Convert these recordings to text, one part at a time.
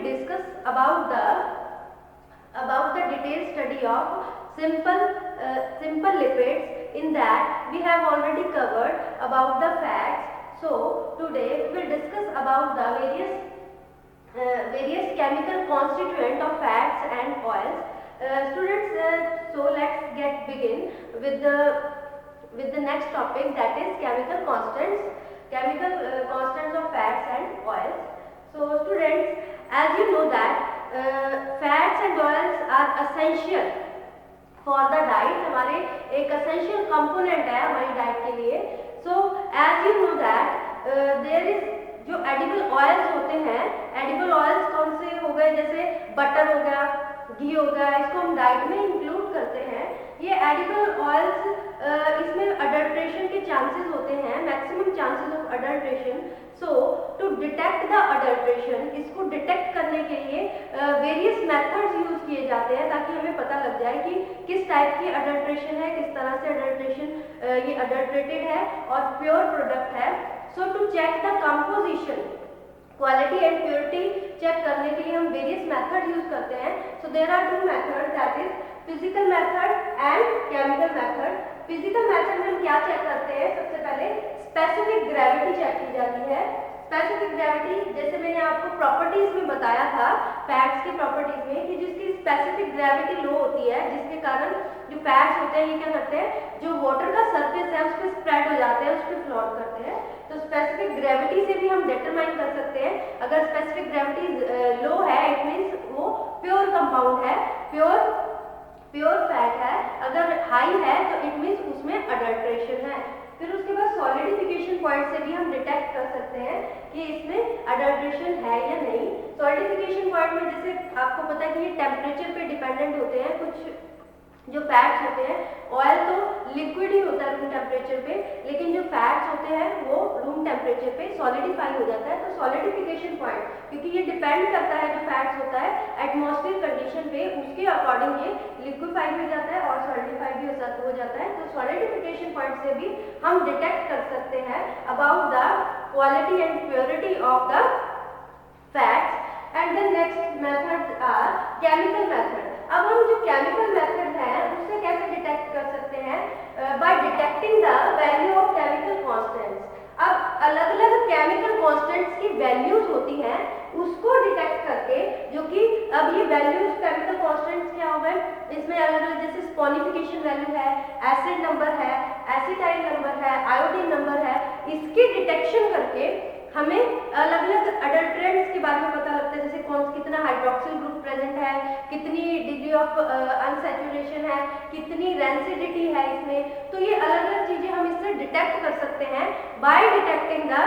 will discuss about the detailed study of simple lipids. In that we have already covered about the fats. So today we will discuss about the various chemical constituent of fats and oils. Students, so let's get begin with the next topic, that is chemical constants of fats and oils. So students, as you know that fats and oils are essential for the diet, हमारे एक essential component है हमारी diet के लिए. So as you know that there is जो edible oils होते हैं, edible oils कौन से हो गए, जैसे बटर हो गया, घी हो गया, इसको हम डाइट में इंक्लूड करते हैं. ये एडिबल ऑयल्स इसमें अडल्ट्रेशन के चांसेस होते हैं, maximum chances of adulteration. So to detect the adulteration, इसको डिटेक्ट करने के लिए वेरियस मेथड्स यूज किए जाते हैं ताकि हमें पता लग जाए कि किस टाइप की अडल्ट्रेशन है, किस तरह से अडल्ट्रेशन ये अडल्ट्रेटेड है और प्योर प्रोडक्ट है. So to check the composition, quality and purity check करने के लिए हम वेरियस मेथड यूज करते हैं. So there are two method, that is physical method and chemical method. Physical method में हम क्या चेक करते हैं, सबसे पहले स्पेसिफिक ग्रेविटी चेक की जाती है. स्पेसिफिक ग्रेविटी, जैसे मैंने आपको प्रॉपर्टीज में बताया था, फैट्स की प्रॉपर्टीज में, कि जिसकी स्पेसिफिक ग्रेविटी लो होती है, जिसके कारण जो फैट्स होते हैं ये क्या करते हैं, जो वाटर का सरफेस है उस पर स्प्रेड हो जाते हैं, उस पर फ्लोट करते हैं. तो स्पेसिफिक ग्रेविटी से भी हम डिटरमाइन कर सकते हैं. अगर स्पेसिफिक ग्रेविटी लो है, इट मीन्स वो प्योर कंपाउंड है, प्योर फैट है. अगर हाई है तो इट मीन्स उसमें अडल्ट्रेशन है. फिर उसके बाद सॉलिडिफिकेशन पॉइंट से भी हम डिटेक्ट कर सकते हैं कि इसमें अडल्ट्रेशन है या नहीं. सॉलिडिफिकेशन पॉइंट में जैसे आपको पता है कि ये टेम्परेचर पे डिपेंडेंट होते हैं. कुछ जो फैट्स होते हैं, ऑयल तो लिक्विड ही होता है रूम टेम्परेचर पे, लेकिन जो फैट्स होते हैं वो रूम टेम्परेचर पे सॉलिडिफाई हो जाता है. तो सॉलिडिफिकेशन पॉइंट, क्योंकि ये डिपेंड करता है, जो फैट्स होता है एटमॉस्फेयर कंडीशन पे, उसके अकॉर्डिंग ये लिक्विफाई भी हो जाता है और सॉलिडिफाई भी हो जाता है. तो सॉलिडिफिकेशन पॉइंट से भी हम डिटेक्ट कर सकते हैं about the quality and purity of the fats. And the next method are chemical method. अब हम जो केमिकल मेथड है उससे कैसे डिटेक्ट कर सकते हैं, by detecting the value of chemical constants. अब अलग अलग केमिकल कांस्टेंट्स की वैल्यूज होती हैं, उसको डिटेक्ट करके, जो कि अब ये वैल्यूज केमिकल कांस्टेंट्स क्या हो गए, इसमें अलग अलग, जैसे स्पोनिफिकेशन वैल्यू है, एसिड नंबर है, एसिटाइल नंबर है, आयोडीन नंबर है, इसकी डिटेक्शन करके हमें अलग अलग अडल्ट्रेंट्स के बारे में पता लगता है, जैसे कौन कितना हाइड्रोक्सिल ग्रुप प्रेजेंट है, कितनी डिग्री ऑफ अनसैचुरेशन है, कितनी रेंसिडिटी है इसमें. तो ये अलग अलग चीजें हम इससे डिटेक्ट कर सकते हैं by detecting the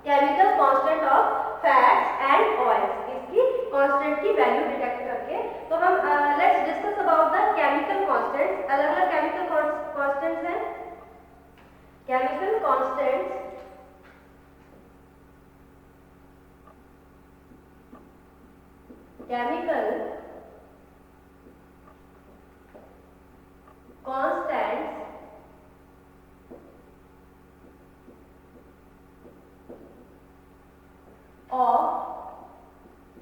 chemical constant of fats and oils. इसकी कांस्टेंट की वैल्यू डिटेक्ट करके. तो हम let's discuss about the chemical constants. अलग अलग केमिकल कांस्टेंट्स हैं. Chemical constants chemical constants of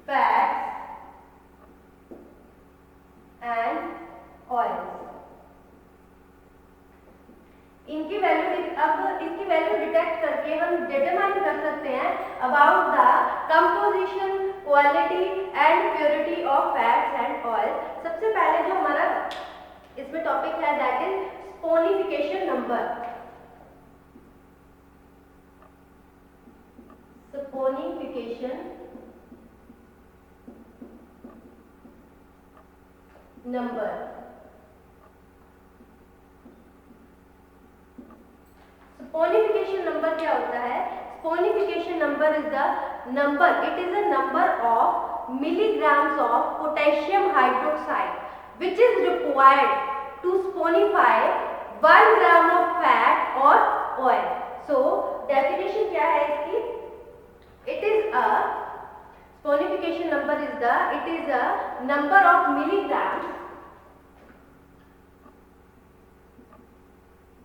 fats and oils. इनकी वैल्यू, अब इसकी वैल्यू डिटेक्ट करके हम डिटरमाइन कर सकते हैं about the composition, quality and purity of fats and oil. सबसे पहले जो हमारा इसमें टॉपिक है, that is saponification number. Saponification number. Saponification number क्या होता है? Saponification number is the number, it is a number of milligrams of potassium hydroxide which is required to sponify 1 gram of fat or oil. So definition क्या है इसकी? It is a sponification number is the, it is a number of milligrams,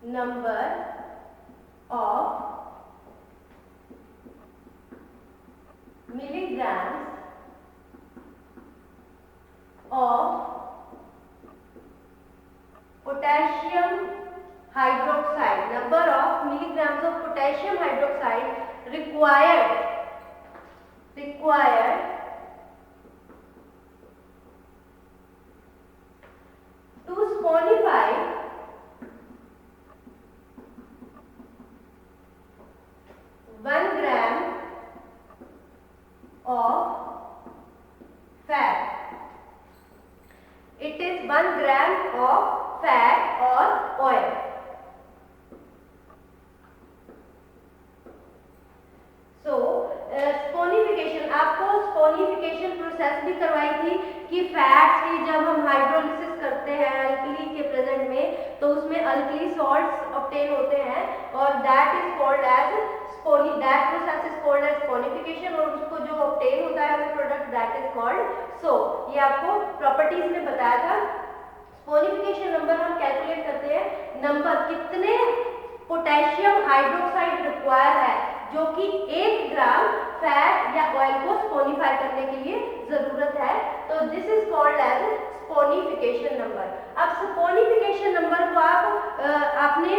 number of milligrams of potassium hydroxide, number of milligrams of potassium hydroxide required to sponify 1 gram of fat. It is 1 gram of fat or oil. So saponification, आपको saponification process भी करवाई थी कि fats की जब हम hydrolysis करते हैं अल्कली के प्रेजेंट में तो उसमें अल्कली सॉल्ट्स ऑब्टेन होते हैं और that is called as that process is called as saponification और उसको जो ऑब्टेन होता है वो product that is called so. ये आपको प्रॉपर्टीज में बताया था। स्पोनिफिकेशन नंबर हम कैलकुलेट करते हैं, नंबर कितने पोटेशियम हाइड्रोक्साइड रिक्वायर है जो कि 1 ग्राम फैट या ऑयल को स्पोनिफाई करने के लिए जरूरत है, तो this is called as saponification number. अब स्पोनिफिकेशन नंबर को आपने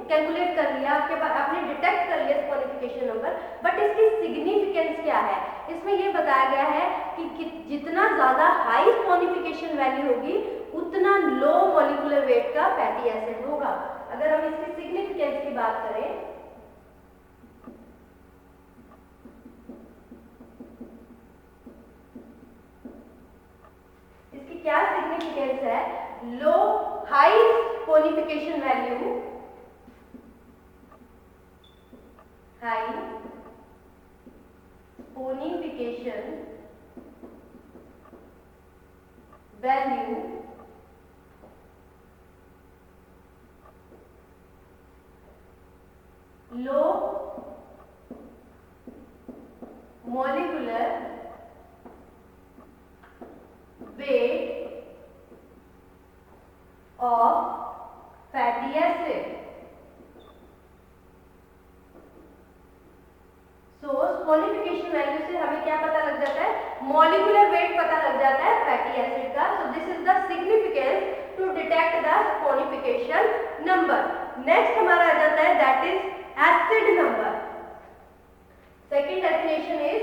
कैलकुलेट कर लिया, आपके पास आपने डिटेक्ट कर लिया स्पोनिफिकेशन नंबर, बट इसकी सिग्निफिकेंस क्या है? इसमें ये बताया गया है कि जितना ज्यादा हाई स्पोनिफिकेशन वैल्यू होगी उतना लो मॉलिक्यूलर वेट का फैटी एसिड होगा। अगर हम इसकी सिग्निफिकेंस की बात करें, इसकी क्या सिग्निफिकेंस है? Low high saponification value, high saponification value low molecular weight of fatty acid. So saponification value से हमें क्या पता लग जाता है? मॉलिक्यूलर वेट पता लग जाता है फैटी एसिड का। So this is the significance to detect the saponification number. Next हमारा आ जाता है that is acid number. Second definition is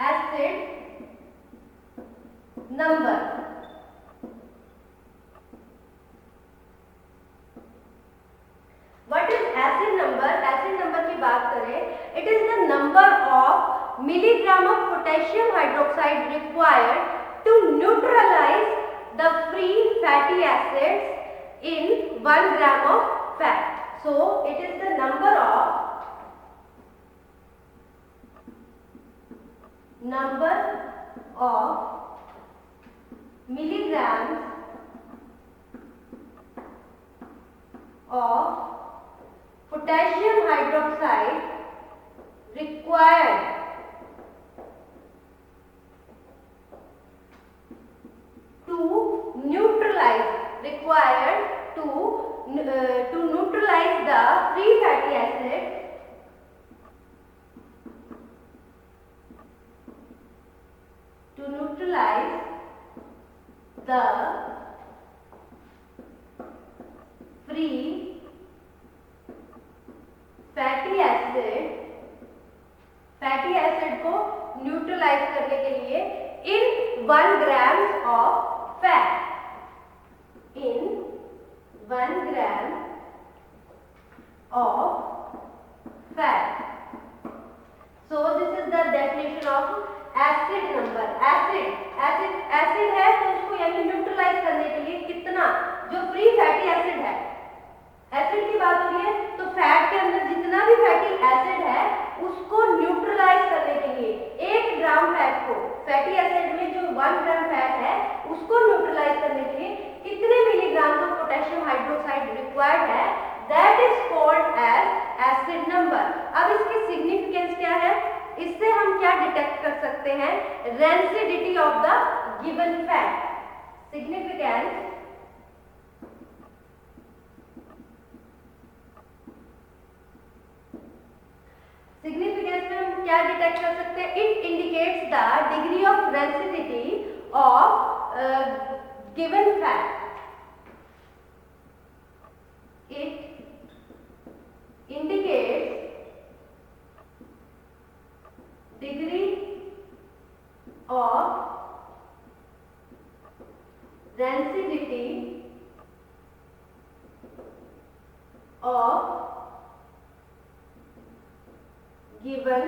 acid number. What is acid number? Acid number की बात करें, it is the number of milligram of potassium hydroxide required to neutralize the free fatty acids in 1 gram of fat. So it is the number of milligrams of potassium hydroxide required to neutralize the free fatty acid fatty acid को neutralise करने के लिए इन 1 grams of fat, in 1 gram of fat. So this is the definition of acid number. Acid है तो उसको यानी neutralise करने के लिए कितना, जो फ्री फैटी एसिड है, एसिड की बात हो रही है तो फैट के अंदर जितना भी फैटी एसिड है उसको न्यूट्रलाइज करने के लिए 1 ग्राम फैट को, फैटी एसिड में जो 1 ग्राम फैट है उसको न्यूट्रलाइज करने के लिए कितने milligram of potassium hydroxide required है, that is called as acid number. अब इसकी सिग्निफिकेंस क्या है? इससे हम क्या डिटेक्ट कर सकते हैं? Rancidity of the given fat. Significance में हम क्या डिटेक्ट कर सकते हैं? It indicates the degree of rancidity of given fat. It indicates degree of rancidity of given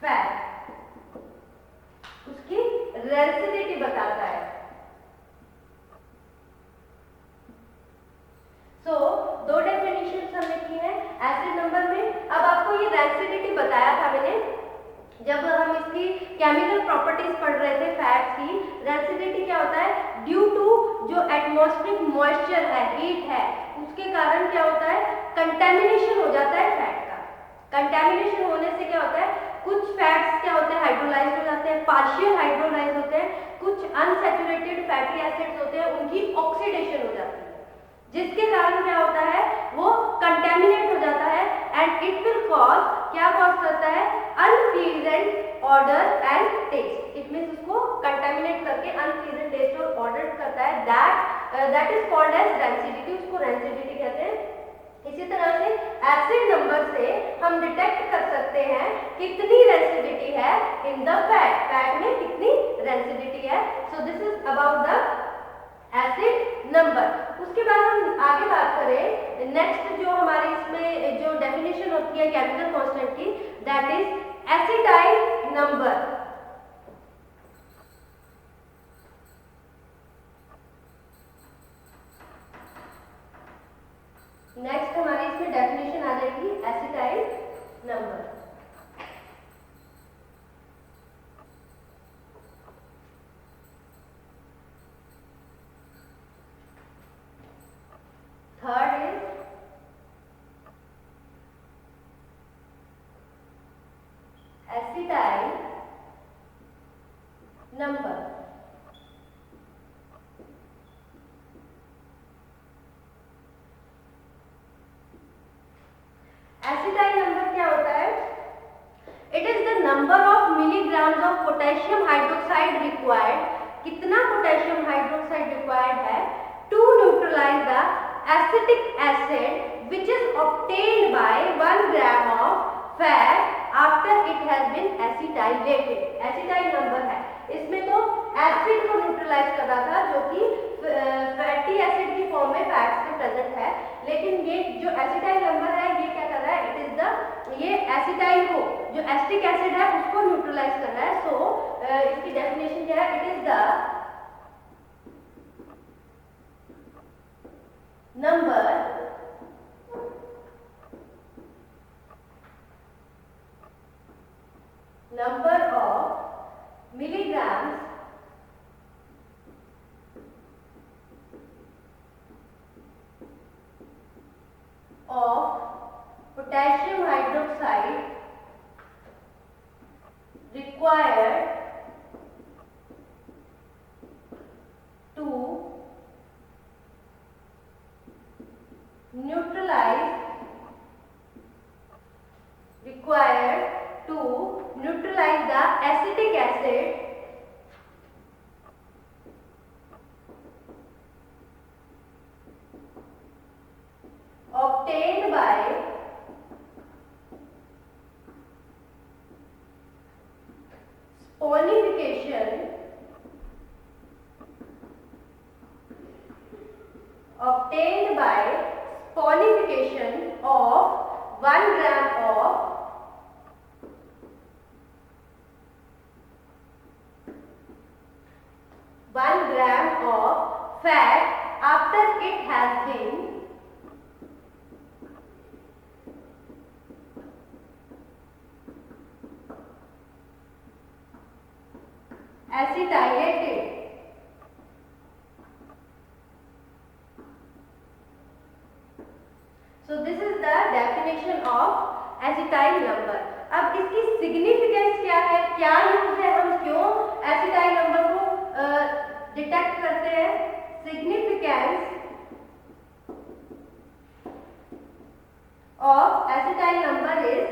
fat, उसकी रेंसिडिटी बताता है। दो डेफिनेशन हमने की है एसिड नंबर में। अब आपको ये रेंसिडिटी बताया था मैंने जब हम इसकी केमिकल प्रॉपर्टीज पढ़ रहे थे फैट्स की। रेंसिडिटी क्या होता है? ड्यू टू जो एटमॉस्फेरिक मॉइस्चर है, हीट है, उसके कारण क्या होता है? कंटेमिनेशन हो जाता है फैट का। कंटेमिनेशन होने से क्या होता है? कुछ फैट्स क्या होते हैं? हाइड्रोलाइज हो जाते हैं, पार्शियल हाइड्रोलाइज होते हैं। कुछ अनसैचुरेटेड फैटी एसिड्स होते हैं, उनकी ऑक्सीडेशन हो जाती है, जिसके कारण क्या होता है? वो कंटेमिनेट हो जाता है एंड इट विल कॉज, क्या कॉज करता है? Unpleasant order and taste. It means उसको कंटेमिनेट करके अनप्लीजेंट टेस्ट और ऑर्डर करता है। That is called as rancidity. उसको रेंसिडिटी कहते हैं। इसी तरह से एसिड नंबर से हम डिटेक्ट कर सकते हैं कितनी रेंसिडिटी है इन द फैट, फैट में कितनी रेंसिडिटी है। सो this is about the acid number. उसके बाद हम आगे बात करें नेक्स्ट जो हमारे इसमें जो डेफिनेशन होती है केमिकल कांस्टेंट की, that is acetyl number. Next हमारी इसमें डेफिनेशन आ जाएगी acetyl number. Third is acetyl number. Acetyl number क्या होता है? It is the number of milligrams of potassium hydroxide required. कितना पोटेशियम हाइड्रोक्साइड रिक्वायर्ड है to neutralize the acetic acid which is obtained by 1 gram of fat after it has been acetylated. Acetyl number है, इसमें तो acid को neutralise कर रहा था जो कि फैटी एसिड की फॉर्म में फैट्स में प्रेजेंट है, लेकिन ये जो एसिटाइल नंबर है ये क्या कर रहा है? इट इज द, ये एसिटाइल को जो एसिटिक एसिड है उसको न्यूट्रलाइज कर रहा है। सो इसकी डेफिनेशन क्या है? It is the number of milligrams of potassium hydroxide required to neutralize the acetic acid obtained by saponification of 1 gram of fat after it has been acetylated. So this is the definition of acetyl number. अब इसकी significance क्या है, क्या use है, हम क्यों acetyl number को detect करते हैं? Significance of acetyl number is,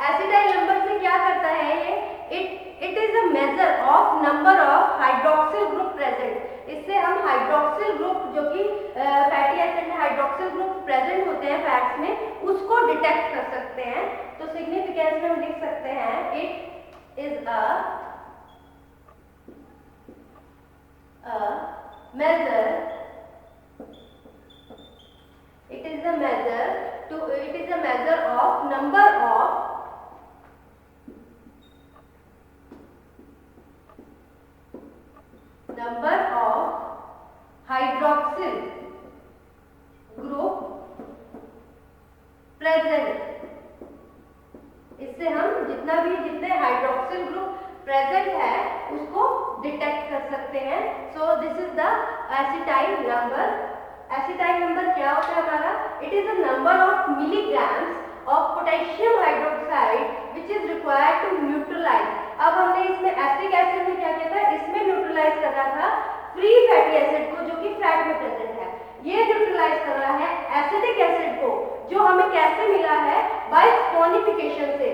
acetyl number से क्या करता है ये? It it is a measure of number of hydroxyl group present. इससे हम हाइड्रोक्सिल ग्रुप जो कि फैटी एसिड में हाइड्रोक्सिल ग्रुप प्रेजेंट होते हैं फैट्स में, उसको डिटेक्ट कर सकते हैं। तो सिग्निफिकेंस में हम लिख सकते हैं it is a measure, it is a measure of number of hydroxyl group present। इससे हम जितने हाइड्रोक्सिल ग्रुप प्रेजेंट है उसको डिटेक्ट कर सकते हैं। So this is the acetyl number. Acetyl number क्या होता है हमारा? It is a number of milligrams of potassium hydroxide which is required to neutralize. अब हमने इसमें एसिटिक एसिड में क्या किया था? इसमें न्यूट्रलाइज कर रहा था फ्री फैटी एसिड को जो कि फैट में प्रेजेंट है। ये न्यूट्रलाइज कर रहा है एसिटिक एसिड को जो हमें कैसे मिला है? बाय स्पॉनिफिकेशन से।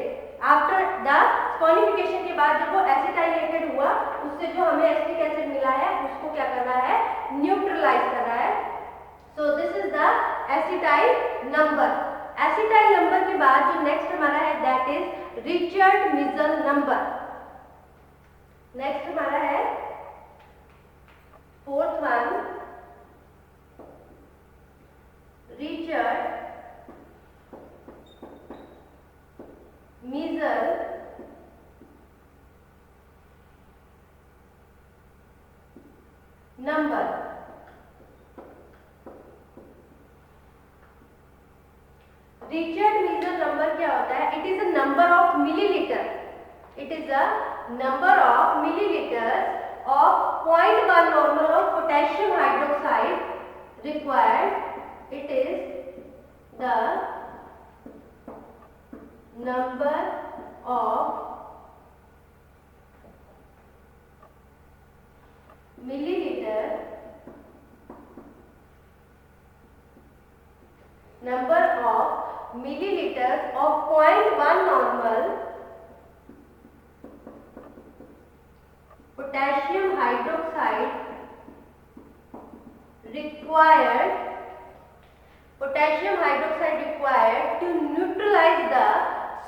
आफ्टर द स्पॉनिफिकेशन के बाद जब वो एसिटाइलेटेड हुआ उससे जो हमें एसिटिक एसिड मिला है उसको क्या कर रहा है? न्यूट्रलाइज कर रहा है। सो this is the acetyl number. Acetyl number के बाद जो नेक्स्ट हमारा है that is Richard missile number. Next हमारा है fourth one, Richard missile number. Richard missile number क्या होता है? It is a number of millilitre. It is a number of millilitre of 0.1 normal of potassium hydroxide required. It is the number of milliliter of 0.1 normal potassium hydroxide required to neutralize the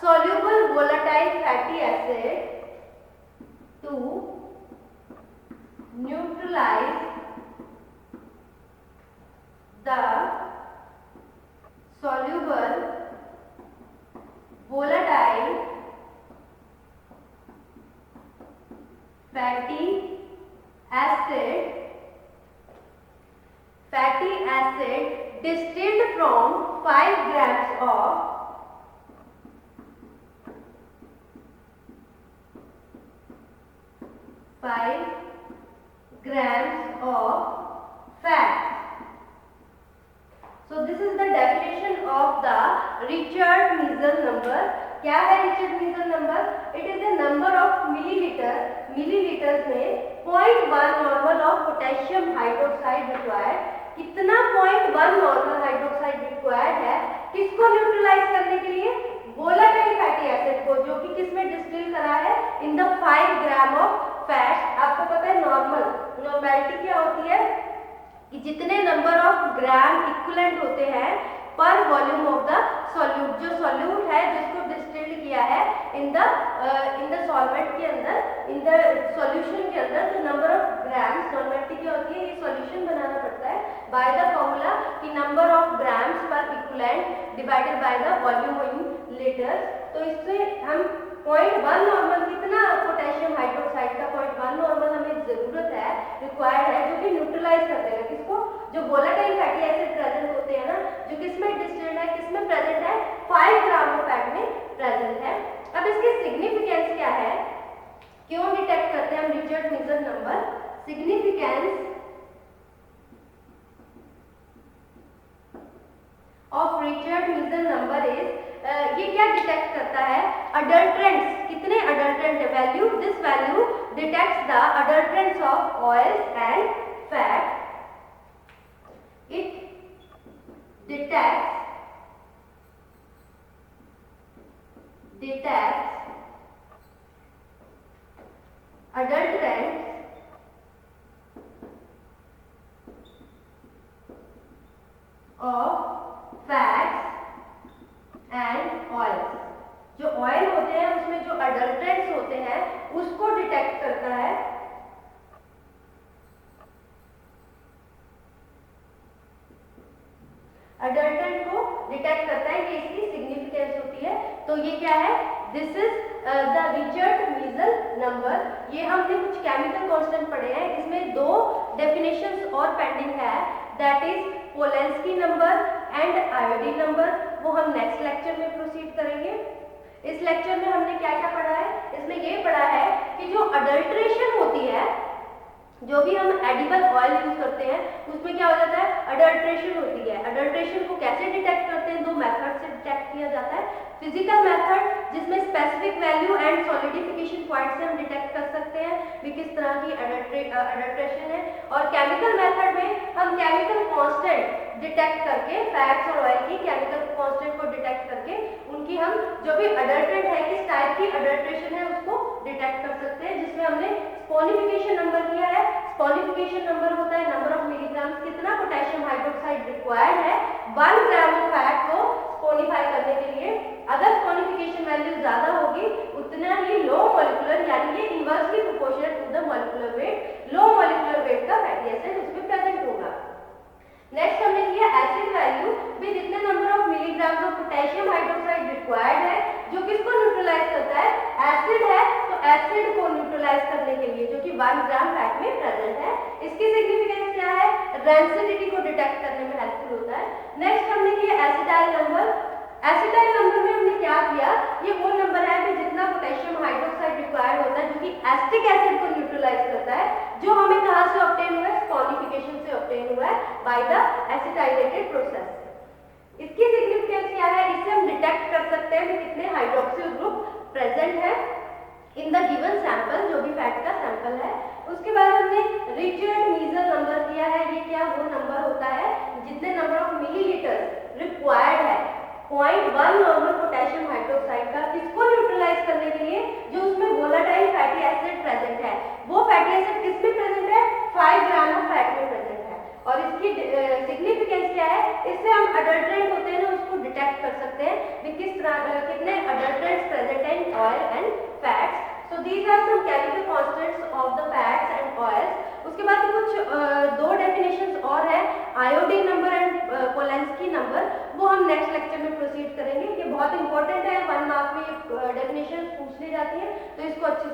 soluble volatile fatty acid, to neutralize the soluble volatile fatty acid distilled from 5 grams of fat. So this is the definition of the Richard Mizel number. क्या है Richard Mizel number? It is the number of millilitres में 0.1 normal of potassium hydroxide required. कितना 0.1 normal hydroxide required है किसको neutralise करने के लिए? Volatile fatty acid को, जो कि किसमें डिस्टिल करा है? In the 5 gram of fat. आपको पता है नॉर्मेलिटी क्या होती है कि जितने नंबर ऑफ ग्राम इक्विवेलेंट होते हैं पर वॉल्यूम ऑफ द सॉल्यूट। जो सॉल्यूट है जिसको डिस्टिल्ड किया है इन द सॉल्वेंट के अंदर, इन द सॉल्यूशन के अंदर, जो नंबर ऑफ ग्राम्स, नॉर्मेलिटी क्या होती है? ये सॉल्यूशन बनाना पड़ता है बाय द फॉर्मूला कि नंबर ऑफ ग्राम्स पर equivalent divided by the volume in litres. तो इससे हम 0.1 नॉर्मल, कितना पोटेशियम हाइड्रोक्साइड का 0.1 नॉर्मल हमें जरूरत है, रिक्वायर्ड है, जो कि न्यूट्रलाइज कर देगा किसको? जो वोलेटाइल फैटी एसिड प्रेजेंट होते हैं ना, जो किसमें डिस्टिल्ड है, किसमें प्रेजेंट है? 5 ग्राम ऑफ फैट में प्रेजेंट है। अब इसकी सिग्निफिकेंस क्या है? क्यों डिटेक्ट करते हैं हम Richard missile number? Significance of Richard missile number is, ये क्या डिटेक्ट करता है? अडल्ट्रेंट्स। कितने अडल्ट्रेंट है? Value, this value detects the adulterants of oils and fat. It detects of fats and oils. जो ऑयल होते हैं उसमें जो अडल्ट्रेंट्स होते हैं उसको डिटेक्ट करता है। अडल्ट्रेंट को डिटेक्ट करता है, ये इसकी सिग्निफिकेंस होती है। तो ये क्या है, this is the Reichert Meissl number. ये हमने कुछ केमिकल कांस्टेंट पढ़े हैं, इसमें दो डेफिनेशंस और पेंडिंग है, that is Polenske number and iodine number. वो हम नेक्स्ट लेक्चर में प्रोसीड करेंगे। इस लेक्चर में हमने क्या क्या पढ़ा है, इसमें ये पढ़ा है कि जो अडल्ट्रेशन होती है, जो भी हम एडिबल ऑयल यूज करते हैं उसमें क्या हो जाता है, अडल्ट्रेशन होती है। अडल्ट्रेशन को कैसे डिटेक्ट करते हैं, दो मेथड से डिटेक्ट किया जाता है। फिजिकल मेथड जिसमें specific value and solidification point से हम डिटेक्ट कर सकते हैं कि किस तरह की अडल्ट्रेशन है। और केमिकल मेथड में हम केमिकल कांस्टेंट डिटेक्ट करके, फैट्स और ऑयल की केमिकल कांस्टेंट को डिटेक्ट करके उनकी हम जो भी अडल्ट्रेंट है, किस टाइप की अडल्ट्रेशन है, उसको डिटेक्ट कर सकते हैं। जिसमें हमने स्पोनिफिकेशन नंबर किया है। स्पोनिफिकेशन नंबर होता है नंबर ऑफ मिलीग्राम, कितना पोटेशियम हाइड्रोक्साइड रिक्वायर्ड है 1 ग्राम ऑफ फैट को स्पोनिफाई करने के लिए। अगर स्पोनिफिकेशन वैल्यू ज्यादा होगी उतना ही लो मॉलिक्यूलर, यानी ये inversely proportional to the molecular weight, low molecular weight का फैटी एसिड उसमें प्रेजेंट होगा। नेक्स्ट हमने किया एसिड वैल्यू भी, जितने number of milligram of potassium hydroxide required है, जो किसको न्यूट्रलाइज करता है, एसिड है, तो एसिड को न्यूट्रलाइज करने के लिए जो कि 1 ग्राम फैट में प्रेजेंट है। इसकी सिग्निफिकेंस क्या है, रेंसिडिटी को डिटेक्ट करने में हेल्पफुल होता है। नेक्स्ट हमने किया एसिटाइल नंबर। एसिटाइल नंबर में हमने क्या किया, ये वो नंबर है कि जितना पोटेशियम हाइड्रोक्साइड रिक्वायर्ड होता है, जो कि एसिटिक एसिड को न्यूट्रलाइज करता है, जो हमें कहां से ऑब्टेन हुआ है, स्पोनिफिकेशन से ऑब्टेन हुआ है बाय द एसिटाइलेटेड प्रोसेस। इसकी सिग्निफिकेंस क्या है, इससे हम डिटेक्ट कर सकते हैं कि कितने हाइड्रोक्सिल ग्रुप प्रेजेंट है इन द गिवन सैंपल, जो भी फैट का सैंपल है। उसके बाद हमने रिचर्ड मीजल नंबर किया है। ये क्या वो नंबर होता है जितने नंबर ऑफ मिलीलीटर रिक्वायर्ड है 0.1 नॉर्मल पोटेशियम हाइड्रोक्साइड का, किसको न्यूट्रलाइज करने के लिए, जो उसमें वोलेटाइल फैटी एसिड प्रेजेंट है। वो फैटी एसिड किसमें प्रेजेंट है, 5 ग्राम ऑफ फैट में प्रेजेंट है। और इसकी सिग्निफिकेंस क्या है, इससे हम अडल्ट्रेंट होते हैं ना उसको डिटेक्ट कर सकते हैं कि किस तरह कितने अडल्ट्रेंट्स प्रेजेंट है in oil and fats. So these are some chemical constants of the fats and oils. उसके बाद कुछ दो डेफिनेशंस और है, iodine number and Polenske number, वो हम नेक्स्ट लेक्चर में प्रोसीड करेंगे। ये बहुत इंपॉर्टेंट है, 1 मार्क में डेफिनेशन पूछ ली जाती है, तो इसको अच्छे